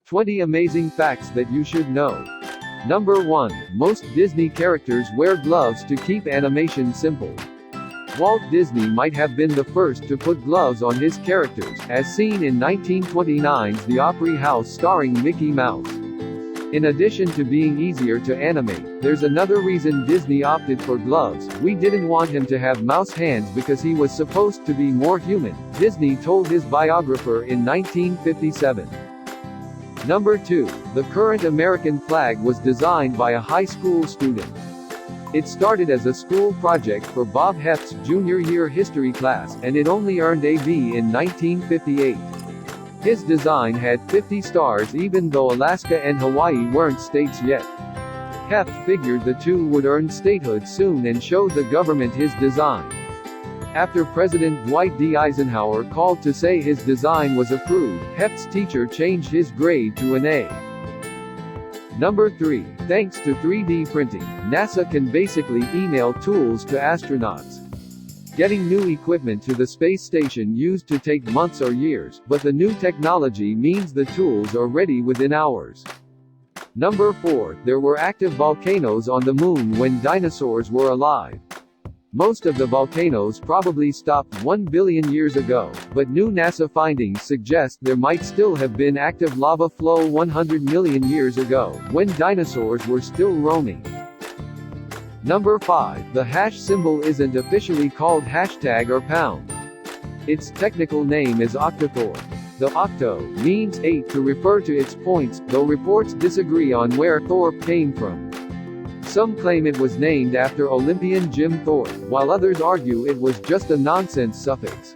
20 amazing facts that you should know. Number 1. Most Disney characters wear gloves to keep animation simple. Walt Disney might have been the first to put gloves on his characters, as seen in 1929's The Opry House starring Mickey Mouse. In addition to being easier to animate, there's another reason Disney opted for gloves. We didn't want him to have mouse hands because he was supposed to be more human, Disney told his biographer in 1957. Number 2. The current American flag was designed by a high school student. It started as a school project for Bob Heft's junior year history class, and it only earned a B in 1958. His design had 50 stars even though Alaska and Hawaii weren't states yet. Heft figured the two would earn statehood soon and showed the government his design. After President Dwight D. Eisenhower called to say his design was approved, Heft's teacher changed his grade to an A. Number 3. Thanks to 3D printing, NASA can basically email tools to astronauts. Getting new equipment to the space station used to take months or years, but the new technology means the tools are ready within hours. Number 4. There were active volcanoes on the moon when dinosaurs were alive. Most of the volcanoes probably stopped 1 billion years ago, but new NASA findings suggest there might still have been active lava flow 100 million years ago, when dinosaurs were still roaming. Number 5. The hash symbol isn't officially called hashtag or pound. Its technical name is octothor. The octo means 8 to refer to its points, though reports disagree on where Thor came from. Some claim it was named after Olympian Jim Thorpe, while others argue it was just a nonsense suffix.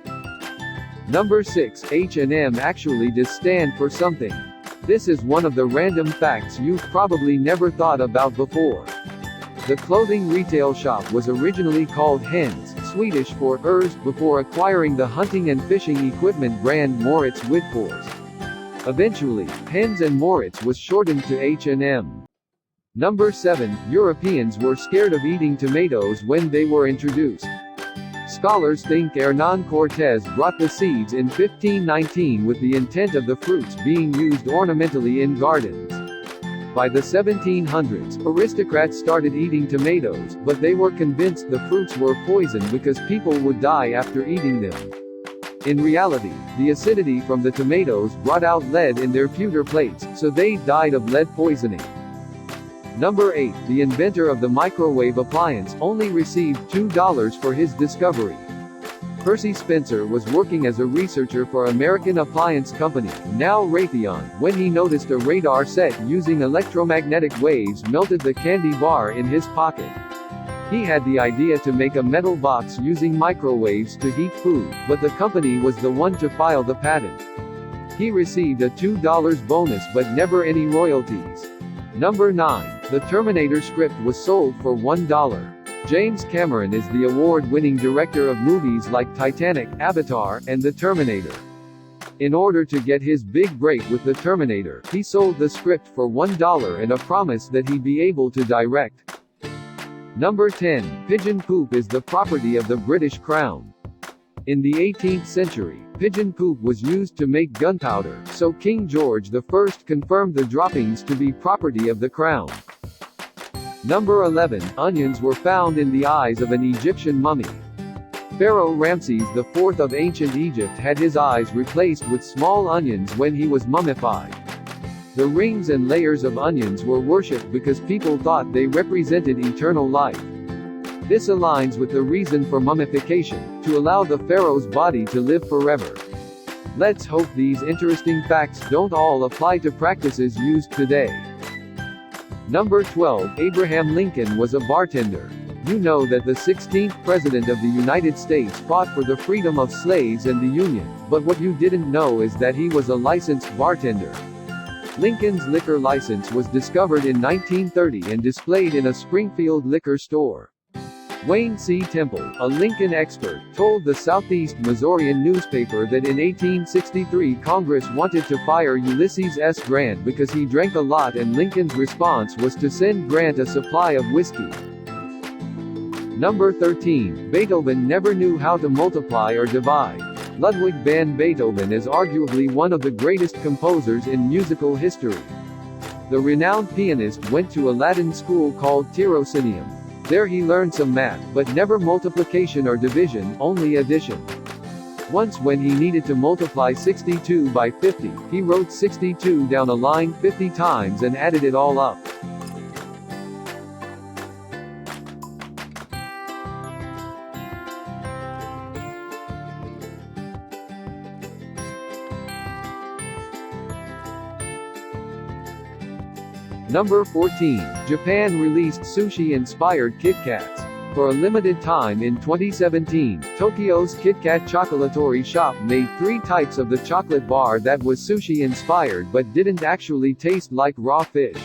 Number 6. H&M actually does stand for something. This is one of the random facts you've probably never thought about before. The clothing retail shop was originally called Hens, Swedish for Ers, before acquiring the hunting and fishing equipment brand Moritz Widfors. Eventually, Hens and Moritz was shortened to H&M. Number 7. Europeans were scared of eating tomatoes when they were introduced. Scholars think Hernán Cortés brought the seeds in 1519 with the intent of the fruits being used ornamentally in gardens. By the 1700s, aristocrats started eating tomatoes, but they were convinced the fruits were poison because people would die after eating them. In reality, the acidity from the tomatoes brought out lead in their pewter plates, so they died of lead poisoning. Number 8. The inventor of the microwave appliance only received $2 for his discovery. Percy Spencer was working as a researcher for American appliance company, now Raytheon, when he noticed a radar set using electromagnetic waves melted the candy bar in his pocket. He had the idea to make a metal box using microwaves to heat food, but the company was the one to file the patent. He received a $2 bonus but never any royalties. Number 9. The Terminator script was sold for $1. James Cameron is the award-winning director of movies like Titanic, Avatar, and The Terminator. In order to get his big break with The Terminator, he sold the script for $1 and a promise that he'd be able to direct. Number 10. Pigeon poop is the property of the British Crown. In the 18th century, pigeon poop was used to make gunpowder, so King George I confirmed the droppings to be property of the Crown. Number 11. Onions were found in the eyes of an Egyptian mummy. Pharaoh Ramses IV of ancient Egypt had his eyes replaced with small onions when he was mummified. The rings and layers of onions were worshipped because people thought they represented eternal life. This aligns with the reason for mummification, to allow the pharaoh's body to live forever. Let's hope these interesting facts don't all apply to practices used today. Number 12. Abraham Lincoln was a bartender. You know that the 16th President of the United States fought for the freedom of slaves and the Union, but what you didn't know is that he was a licensed bartender. Lincoln's liquor license was discovered in 1930 and displayed in a Springfield liquor store. Wayne C. Temple, a Lincoln expert, told the Southeast Missourian newspaper that in 1863 Congress wanted to fire Ulysses S. Grant because he drank a lot, and Lincoln's response was to send Grant a supply of whiskey. Number 13. Beethoven never knew how to multiply or divide. Ludwig van Beethoven is arguably one of the greatest composers in musical history. The renowned pianist went to a Latin school called Tirocinium. There he learned some math, but never multiplication or division, only addition. Once when he needed to multiply 62 by 50, he wrote 62 down a line 50 times and added it all up. Number 14. Japan released sushi-inspired Kit Kats. For a limited time in 2017, Tokyo's Kit Kat Chocolaterie shop made 3 types of the chocolate bar that was sushi-inspired but didn't actually taste like raw fish.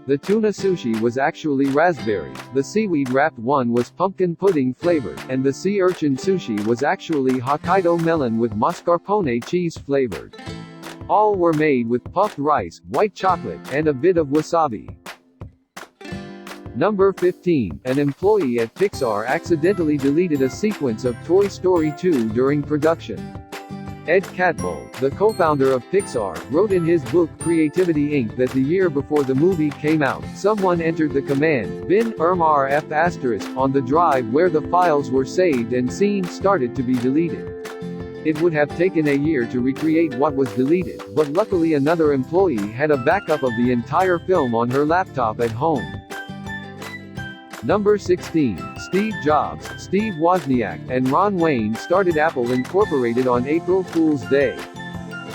The tuna sushi was actually raspberry, the seaweed-wrapped one was pumpkin pudding flavored, and the sea urchin sushi was actually Hokkaido melon with mascarpone cheese flavored. All were made with puffed rice, white chocolate, and a bit of wasabi. Number 15. An employee at Pixar accidentally deleted a sequence of Toy Story 2 during production. Ed Catmull, the co-founder of Pixar, wrote in his book Creativity Inc. that the year before the movie came out, someone entered the command bin rf** on the drive where the files were saved and scenes started to be deleted. It would have taken a year to recreate what was deleted, but luckily another employee had a backup of the entire film on her laptop at home. Number 16. Steve Jobs, Steve Wozniak, and Ron Wayne started Apple Incorporated on April Fool's Day.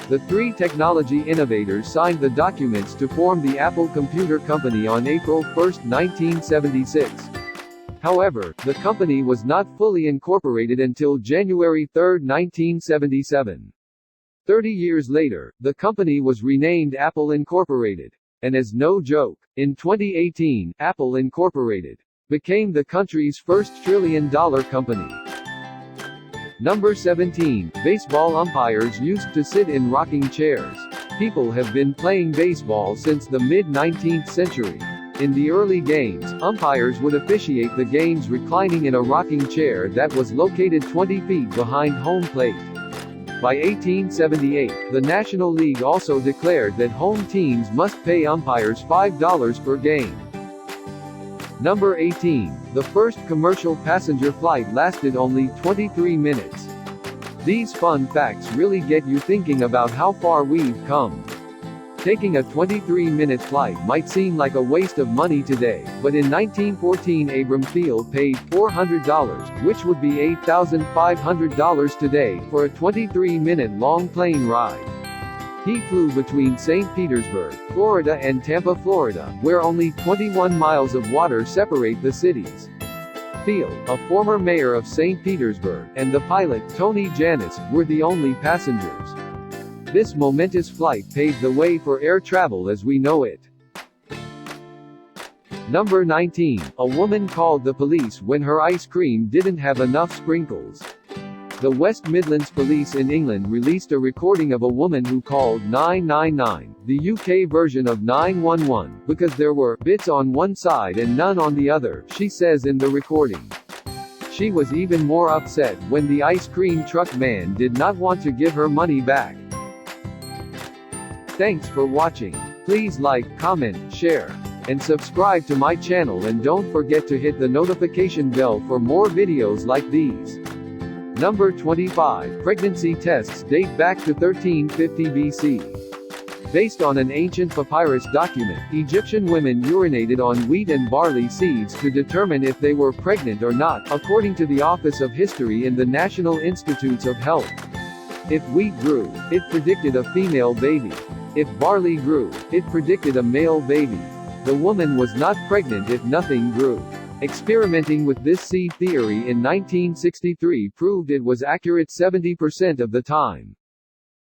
The 3 technology innovators signed the documents to form the Apple Computer Company on April 1, 1976. However, the company was not fully incorporated until January 3, 1977. 30 years later, the company was renamed Apple Incorporated. And as no joke, in 2018, Apple Incorporated became the country's first trillion-dollar company. Number 17. Baseball umpires used to sit in rocking chairs. People have been playing baseball since the mid-19th century. In the early games, umpires would officiate the games reclining in a rocking chair that was located 20 feet behind home plate. By 1878, the National League also declared that home teams must pay umpires $5 per game. Number 18. The first commercial passenger flight lasted only 23 minutes. These fun facts really get you thinking about how far we've come. Taking a 23-minute flight might seem like a waste of money today, but in 1914 Abram Field paid $400, which would be $8,500 today, for a 23-minute long plane ride. He flew between St. Petersburg, Florida and Tampa, Florida, where only 21 miles of water separate the cities. Field, a former mayor of St. Petersburg, and the pilot, Tony Janis, were the only passengers. This momentous flight paved the way for air travel as we know it. Number 19. A woman called the police when her ice cream didn't have enough sprinkles. The West Midlands Police in England released a recording of a woman who called 999, the UK version of 911, because there were bits on one side and none on the other, she says in the recording. She was even more upset when the ice cream truck man did not want to give her money back. Thanks for watching. Please like, comment, share, and subscribe to my channel, and don't forget to hit the notification bell for more videos like these. Number 25. Pregnancy tests date back to 1350 BC. Based on an ancient papyrus document, Egyptian women urinated on wheat and barley seeds to determine if they were pregnant or not, according to the Office of History in the National Institutes of Health. If wheat grew, it predicted a female baby. If barley grew, it predicted a male baby. The woman was not pregnant if nothing grew. Experimenting with this seed theory in 1963 proved it was accurate 70% of the time.